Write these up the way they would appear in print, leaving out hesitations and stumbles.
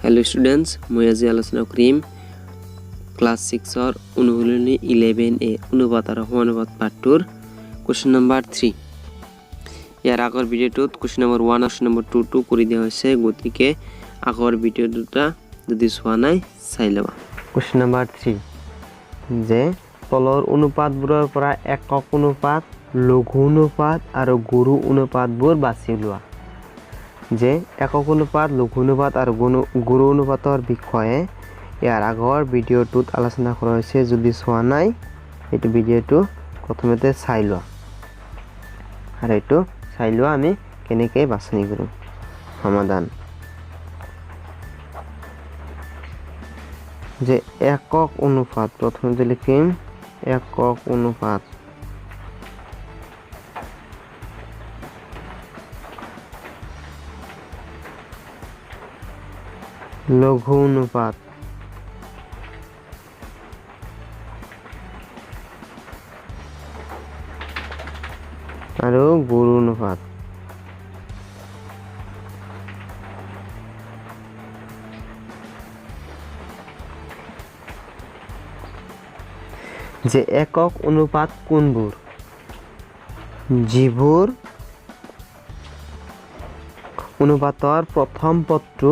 Hello students मैं आज आलोचना करिम क्लास 6 और अनुशीलनी 11A अनुपात और समानुपात पार्ट 2 क्वेश्चन नम्बर 3 यार आगर भिडिओत क्वेश्चन नम्बर 1 और क्वेश्चन नम्बर 2 कर दिया होइसे गतिके आगर भिडिओ दुटा यदि चोवा नाइ चाइ लबा। क्वेश्चन नम्बर 3 जे तলৰ অনুপাতবোৰৰ পৰা একক অনুপাত লঘু অনুপাত আৰু গুৰু অনুপাতবোৰ বাছি লোৱা। যে একক অনুপাত লঘু অনুপাত আৰু গুৰু অনুপাতৰ বিষয়ে ইয়াৰ আগৰ ভিডিঅ'টোত আলোচনা কৰা হৈছে যদি চোৱা নাই এইটো ভিডিঅ'টো প্ৰথমতে চাই লোৱা আৰু এইটো চাই লোৱা আমি কেনেকৈ বাছনি কৰোঁ সমাধান। যে একক অনুপাত প্ৰথমতে লিখিম একক অনুপাত লঘু অনুপাত আৰু গুৰু অনুপাত। যে একক অনুপাত কোনবোৰ যিবোৰ অনুপাতৰ প্ৰথম পদটো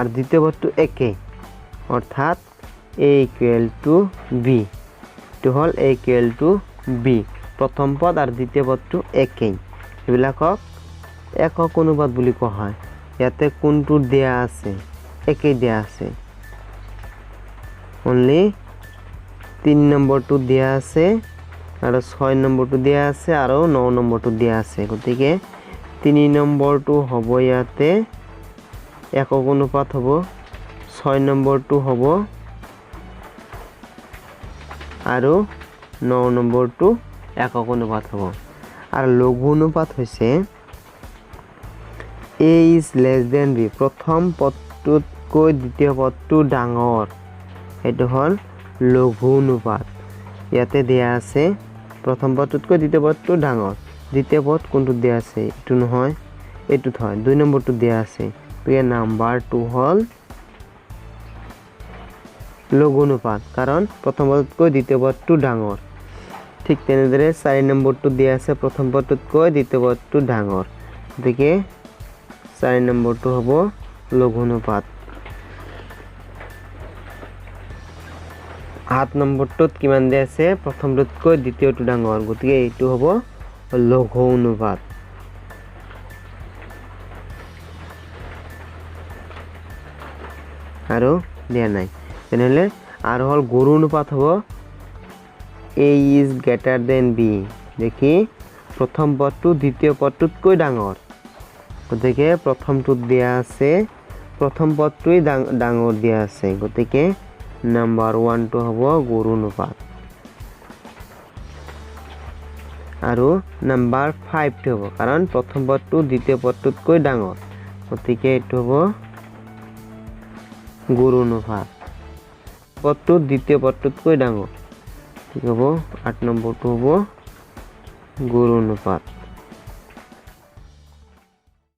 और द्वितीय पदটো एके अर्थात a इक्वल टू b तो हल a इक्वल टू b प्रथम पद और द्वितीय पदটো एके এবিলাকক একক অনুপাত বুলি কোৱা হয়। ইয়াতে কোনটো দিয়া আছে একে দিয়া আছে অনলি 3 নম্বৰটো দিয়া আছে আৰু 6 নম্বৰটো দিয়া আছে আৰু 9 নম্বৰটো দিয়া আছে গতিকে 3 নম্বৰটো হ'ব ইয়াতে একক অনুপাত হ'ব 6 নম্বৰটো হ'ব আৰু 9 নম্বৰটো একক অনুপাত হ'ব। আৰু লঘু অনুপাত হৈছে a is less than b প্ৰথম পদটোতকৈ দ্বিতীয় পদটো ডাঙৰ এটো হল লঘু অনুপাত। ইয়াতে দিয়া আছে প্ৰথম পদটোতকৈ দ্বিতীয় পদটো ডাঙৰ দ্বিতীয় পদ কোনটো দিয়া আছে এটো নহয় এটোত হয় 2 নম্বৰটো দিয়া আছে নাম্বাৰ 2 হল লঘু অনুপাত কাৰণ প্ৰথম পদতকৈ দ্বিতীয় পদটো ডাঙৰ। ঠিক তেনেদৰে 4 নম্বৰটো দিয়া আছে প্ৰথম পদতকৈ দ্বিতীয় পদটো ডাঙৰ গতিকে 4 নম্বৰটো হ'ব লঘু অনুপাত। 7 নম্বৰটোত কিমান দিয়া আছে প্ৰথমটোতকৈ দ্বিতীয়টো ডাঙৰ গতিকে এইটো হ'ব লঘু অনুপাত। আৰু দিয়া নাই তেনেহলে আৰু হল গুৰু অনুপাত হ'ব a is greater than b দেখি প্ৰথম পদটো দ্বিতীয় পদটোতকৈ ডাঙৰ গতিকে প্ৰথমটোত দিয়া আছে প্ৰথম পদটোই ডাঙৰ দিয়া আছে গতিকে নাম্বাৰ 1 টো হ'ব গুৰু অনুপাত। আৰু নাম্বাৰ 5 টো হ'ব কাৰণ প্ৰথম পদটো দ্বিতীয় পদটোতকৈ ডাঙৰ গতিকে এইটো হ'ব গুৰু অনুপাত পদটো দ্বিতীয় পদটোতকৈ ডাঙৰ ঠিক হ'ব 8 নম্বৰটো হ'ব গুৰু অনুপাত।